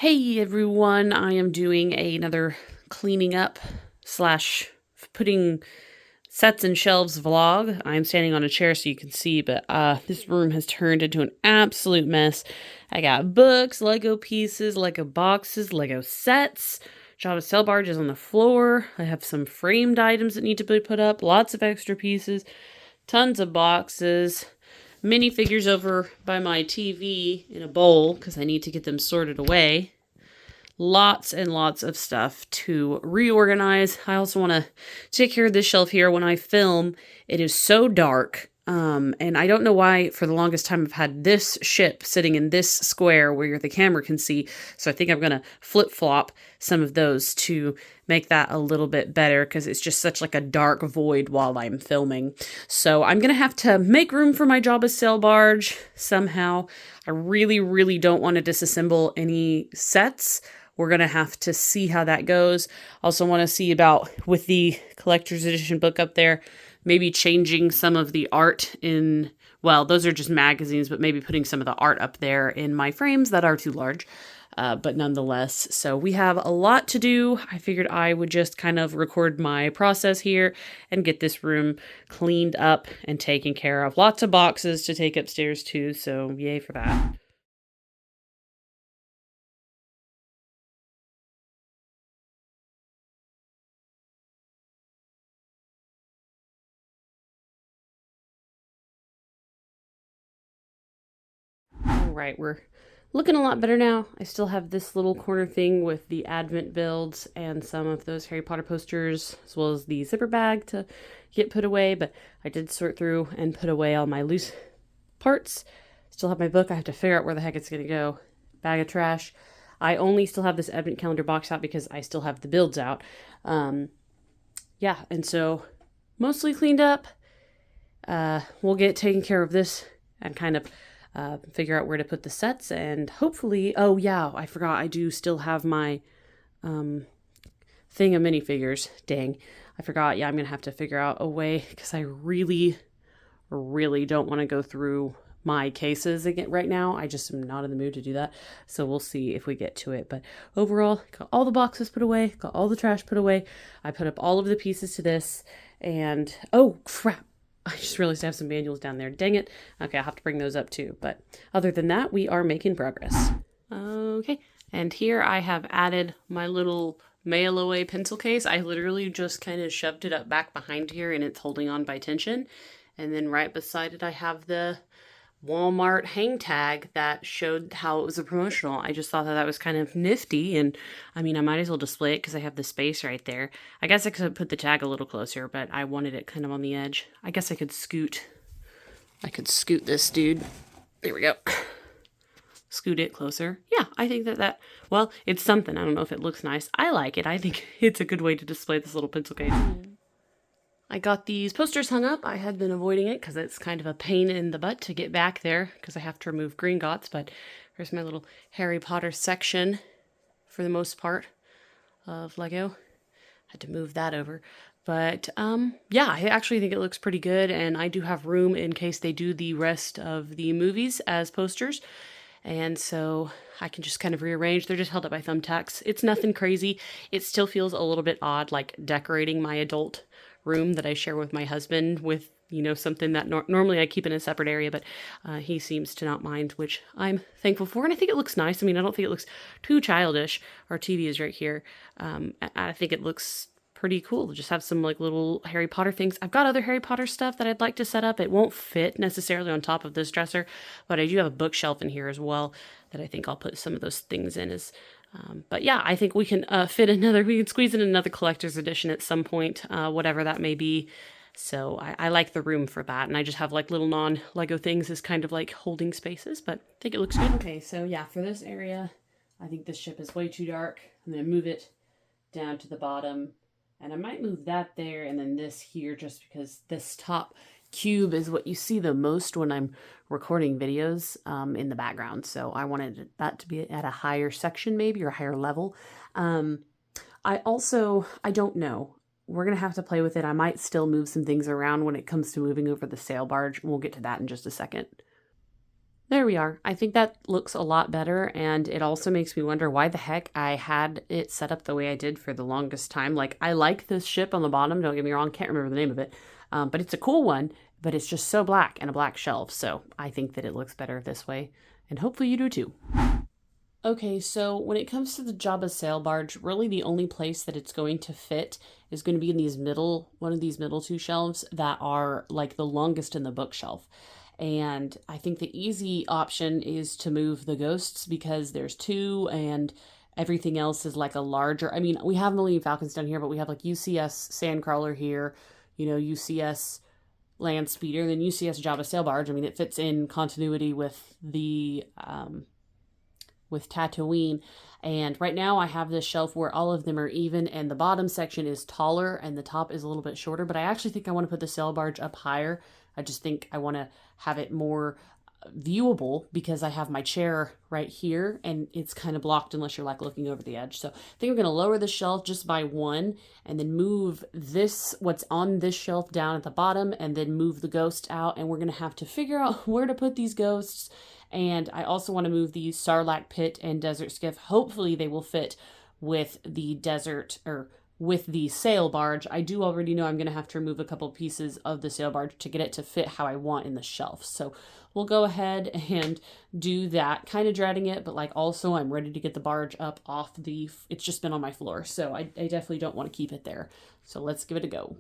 Hey everyone, I am doing another cleaning up slash putting sets and shelves vlog. I'm standing on a chair so you can see, but this room has turned into an absolute mess. I got books, Lego pieces, Lego boxes, Lego sets. Java Cell Barge is on the floor. I have some framed items that need to be put up, lots of extra pieces, tons of boxes. Minifigures over by my TV in a bowl because I need to get them sorted away. Lots and lots of stuff to reorganize. I also want to take care of this shelf here. When I film, it is so dark. And I don't know why for the longest time I've had this ship sitting in this square where the camera can see. So I think I'm going to flip-flop some of those to make that a little bit better because it's just such like a dark void while I'm filming. So I'm going to have to make room for my Jabba Sail Barge somehow. I really, really don't want to disassemble any sets. We're going to have to see how that goes. Also want to see about, with the collector's edition book up there, maybe changing some of the art in, well, those are just magazines, but maybe putting some of the art up there in my frames that are too large. But nonetheless, so we have a lot to do. I figured I would just kind of record my process here and get this room cleaned up and taken care of. Lots of boxes to take upstairs too, so yay for that. All right, we're looking a lot better now. I still have this little corner thing with the Advent builds and some of those Harry Potter posters, as well as the zipper bag to get put away, but I did sort through and put away all my loose parts. Still have my book. I have to figure out where the heck it's going to go. Bag of trash. I only still have this Advent calendar box out because I still have the builds out. Yeah, and so mostly cleaned up. We'll get taken care of this and kind of figure out where to put the sets, and hopefully, oh yeah, I forgot, I do still have my thing of minifigures. Dang, I forgot. Yeah, I'm gonna have to figure out a way because I really, really don't want to go through my cases again right now. I just am not in the mood to do that. So we'll see if we get to it. But overall, got all the boxes put away, got all the trash put away. I put up all of the pieces to this, and oh crap, I just realized I have some manuals down there. Dang it. Okay, I'll have to bring those up too. But other than that, we are making progress. Okay, and here I have added my little mail away pencil case. I literally just kind of shoved it up back behind here and it's holding on by tension. And then right beside it, I have the Walmart hang tag that showed how it was a promotional. I just thought that that was kind of nifty, and I mean, I might as well display it because I have the space right there. I guess I could put the tag a little closer, but I wanted it kind of on the edge. I guess I could scoot this dude. There we go. Scoot it closer. Yeah, I think that, well, it's something. I don't know if it looks nice. I like it. I think it's a good way to display this little pencil case. I got these posters hung up. I had been avoiding it because it's kind of a pain in the butt to get back there because I have to remove Gringotts, but here's my little Harry Potter section for the most part of Lego. Had to move that over. But yeah, I actually think it looks pretty good, and I do have room in case they do the rest of the movies as posters. And so I can just kind of rearrange. They're just held up by thumbtacks. It's nothing crazy. It still feels a little bit odd, like decorating my adult room that I share with my husband with, you know, something that normally I keep in a separate area, but he seems to not mind, which I'm thankful for. And I think it looks nice. I mean, I don't think it looks too childish. Our TV is right here. I think it looks pretty cool to just have some like little Harry Potter things. I've got other Harry Potter stuff that I'd like to set up. It won't fit necessarily on top of this dresser, but I do have a bookshelf in here as well that I think I'll put some of those things in as but yeah, I think we can we can squeeze in another collector's edition at some point, whatever that may be. So I like the room for that. And I just have like little non-Lego things as kind of like holding spaces, but I think it looks good. Okay, so yeah, for this area, I think this ship is way too dark. I'm going to move it down to the bottom. And I might move that there and then this here just because this top cube is what you see the most when I'm recording videos in the background. So I wanted that to be at a higher section maybe or a higher level. I don't know. We're going to have to play with it. I might still move some things around when it comes to moving over the sail barge. We'll get to that in just a second. There we are. I think that looks a lot better, and it also makes me wonder why the heck I had it set up the way I did for the longest time. Like, I like this ship on the bottom, don't get me wrong, can't remember the name of it, but it's a cool one, but it's just so black and a black shelf, so I think that it looks better this way, and hopefully you do too. Okay, so when it comes to the Jabba sail barge, really the only place that it's going to fit is going to be in one of these middle two shelves that are like the longest in the bookshelf. And I think the easy option is to move the ghosts because there's two and everything else is like a larger. I mean, we have Millennium Falcons down here, but we have like UCS Sandcrawler here, UCS Land Speeder, then UCS Jabba Sail Barge. I mean, it fits in continuity with the with Tatooine. And right now I have this shelf where all of them are even and the bottom section is taller and the top is a little bit shorter, but I actually think I want to put the sail barge up higher. I just think I want to have it more viewable because I have my chair right here and it's kind of blocked unless you're like looking over the edge. So I think I'm going to lower the shelf just by one and then move what's on this shelf down at the bottom and then move the ghost out, and we're going to have to figure out where to put these ghosts. And I also want to move the Sarlacc Pit and Desert Skiff. Hopefully they will fit with the with the sail barge. I do already know I'm going to have to remove a couple pieces of the sail barge to get it to fit how I want in the shelf. So we'll go ahead and do that. Kind of dreading it, but like also I'm ready to get the barge up off it's just been on my floor. So I definitely don't want to keep it there. So let's give it a go.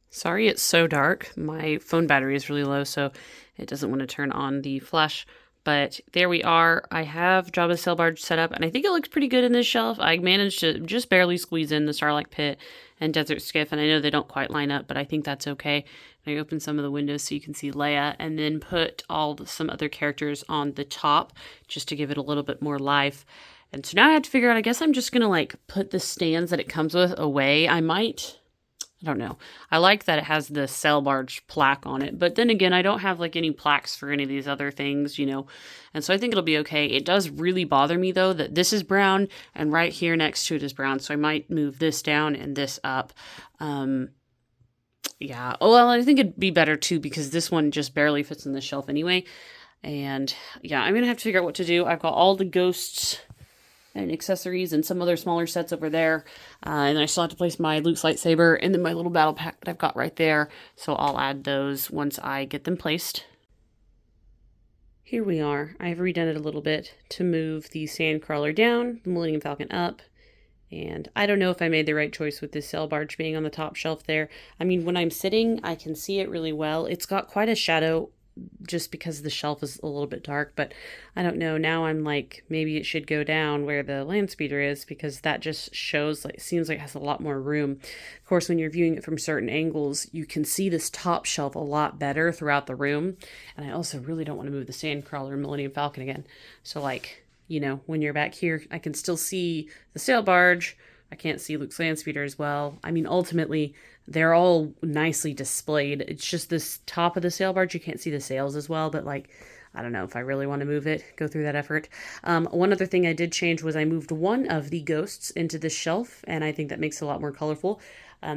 Sorry it's so dark. My phone battery is really low, so it doesn't want to turn on the flash. But there we are. I have Jabba's sail barge set up, and I think it looks pretty good in this shelf. I managed to just barely squeeze in the Sarlacc Pit and Desert Skiff, and I know they don't quite line up, but I think that's okay. I opened some of the windows so you can see Leia, and then put some other characters on the top just to give it a little bit more life. And so now I have to figure out, I guess I'm just going to like put the stands that it comes with away. I don't know. I like that it has the sail barge plaque on it, but then again, I don't have like any plaques for any of these other things, and so I think it'll be okay. It does really bother me though that this is brown and right here next to it is brown, so I might move this down and this up. Yeah. Oh, well, I think it'd be better too because this one just barely fits in the shelf anyway. And yeah, I'm gonna have to figure out what to do. I've got all the ghosts and accessories and some other smaller sets over there. And I still have to place my Luke's lightsaber and then my little battle pack that I've got right there. So I'll add those once I get them placed. Here we are. I've redone it a little bit to move the Sandcrawler down, the Millennium Falcon up. And I don't know if I made the right choice with this sail barge being on the top shelf there. I mean, when I'm sitting, I can see it really well. It's got quite a shadow just because the shelf is a little bit dark, but I don't know. Now I'm like, maybe it should go down where the land speeder is because that just seems like it has a lot more room. Of course, when you're viewing it from certain angles, you can see this top shelf a lot better throughout the room. And I also really don't want to move the Sandcrawler and Millennium Falcon again. So like, when you're back here, I can still see the sail barge. I can't see Luke's land speeder as well. I mean, ultimately, they're all nicely displayed. It's just this top of the sail barge. You can't see the sails as well, but like, I don't know if I really want to move it, go through that effort. One other thing I did change was I moved one of the ghosts into this shelf, and I think that makes it a lot more colorful.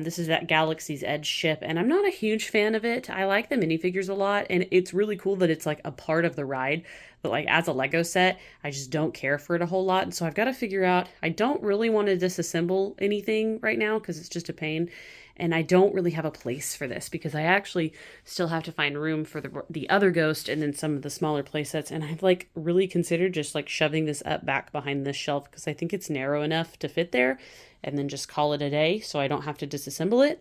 This is that Galaxy's Edge ship, and I'm not a huge fan of it. I like the minifigures a lot, and it's really cool that it's like a part of the ride, but like as a Lego set, I just don't care for it a whole lot. And so I've got to figure out, I don't really want to disassemble anything right now because it's just a pain. And I don't really have a place for this because I actually still have to find room for the other ghost and then some of the smaller play sets. And I've like really considered just like shoving this up back behind this shelf because I think it's narrow enough to fit there and then just call it a day so I don't have to disassemble it.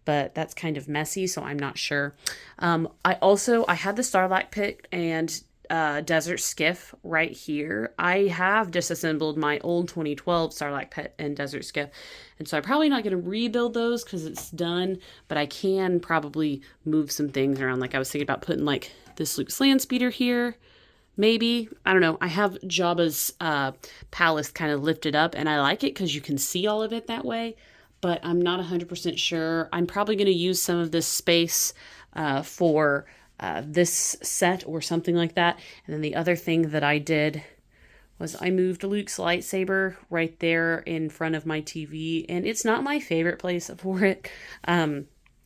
But that's kind of messy, so I'm not sure. I had the Sarlacc Pit and Desert Skiff right here. I have disassembled my old 2012 Sarlacc Pit and Desert Skiff, and so I'm probably not going to rebuild those because it's done, but I can probably move some things around. Like I was thinking about putting like this Luke's land speeder here, maybe. I don't know. I have Jabba's palace kind of lifted up, and I like it because you can see all of it that way, but I'm not 100% sure. I'm probably going to use some of this space for this set or something like that. And then the other thing that I did was I moved Luke's lightsaber right there in front of my TV, and it's not my favorite place for it. I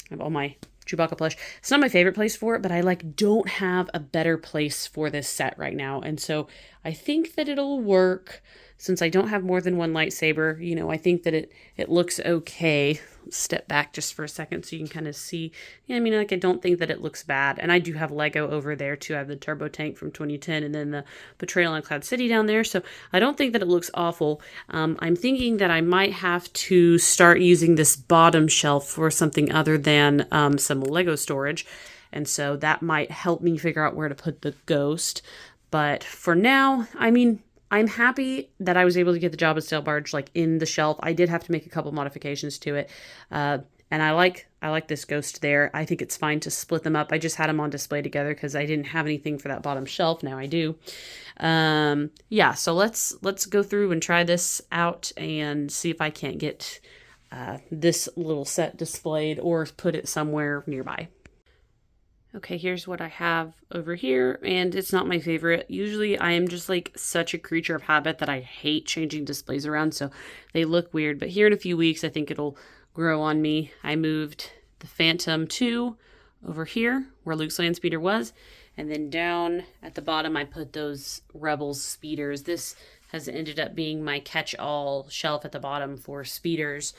have all my Chewbacca plush. It's not my favorite place for it, but I like don't have a better place for this set right now. And so I think that it'll work since I don't have more than one lightsaber. You know, I think that it looks okay. Step back just for a second so you can kind of see. Yeah, I mean, like, I don't think that it looks bad. And I do have Lego over there too. I have the turbo tank from 2010 and then the Betrayal on Cloud City down there. So I don't think that it looks awful. I'm thinking that I might have to start using this bottom shelf for something other than some Lego storage. And so that might help me figure out where to put the ghost. But for now, I mean, I'm happy that I was able to get the Jabba Steel Barge like in the shelf. I did have to make a couple modifications to it. And I like this ghost there. I think it's fine to split them up. I just had them on display together because I didn't have anything for that bottom shelf. Now I do. Yeah, so let's go through and try this out and see if I can't get this little set displayed or put it somewhere nearby. Okay, here's what I have over here, and it's not my favorite. Usually I am just like such a creature of habit that I hate changing displays around, so they look weird. But here in a few weeks, I think it'll grow on me. I moved the Phantom 2 over here where Luke's land speeder was, and then down at the bottom I put those Rebels speeders. This has ended up being my catch-all shelf at the bottom for speeders.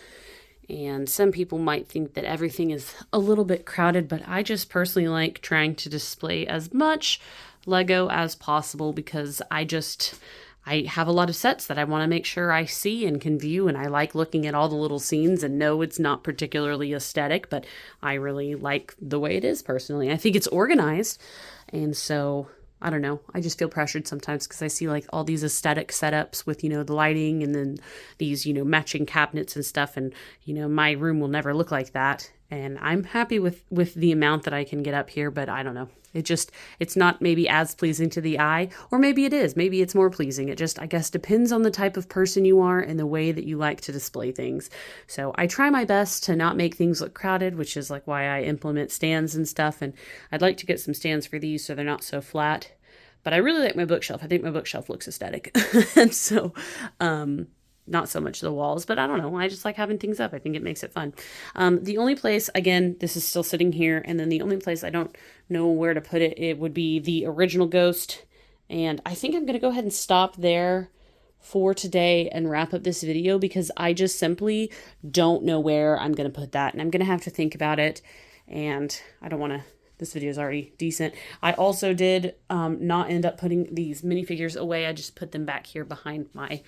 And some people might think that everything is a little bit crowded, but I just personally like trying to display as much Lego as possible because I have a lot of sets that I want to make sure I see and can view, and I like looking at all the little scenes. And no, it's not particularly aesthetic, but I really like the way it is personally. I think it's organized, and so I don't know. I just feel pressured sometimes because I see like all these aesthetic setups with, you know, the lighting and then these, you know, matching cabinets and stuff. And, you know, my room will never look like that. And I'm happy with the amount that I can get up here, but I don't know. It's not maybe as pleasing to the eye, or maybe it is. Maybe it's more pleasing. It just, I guess, depends on the type of person you are and the way that you like to display things. So I try my best to not make things look crowded, which is like why I implement stands and stuff. And I'd like to get some stands for these so they're not so flat. But I really like my bookshelf. I think my bookshelf looks aesthetic. And so, not so much the walls, but I don't know. I just like having things up. I think it makes it fun. The only place, again, this is still sitting here, and then the only place I don't know where to put it, it would be the original ghost. And I think I'm going to go ahead and stop there for today and wrap up this video because I just simply don't know where I'm going to put that. And I'm going to have to think about it. And I don't want to... This video is already decent. I also did not end up putting these minifigures away. I just put them back here behind my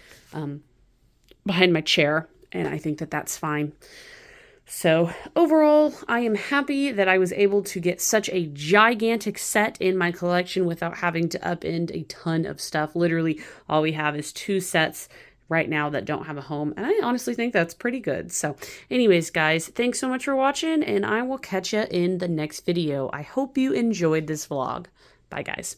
chair, and I think that that's fine. So overall, I am happy that I was able to get such a gigantic set in my collection without having to upend a ton of stuff. Literally, all we have is 2 sets right now that don't have a home, and I honestly think that's pretty good. So anyways, guys, thanks so much for watching, and I will catch you in the next video. I hope you enjoyed this vlog. Bye, guys.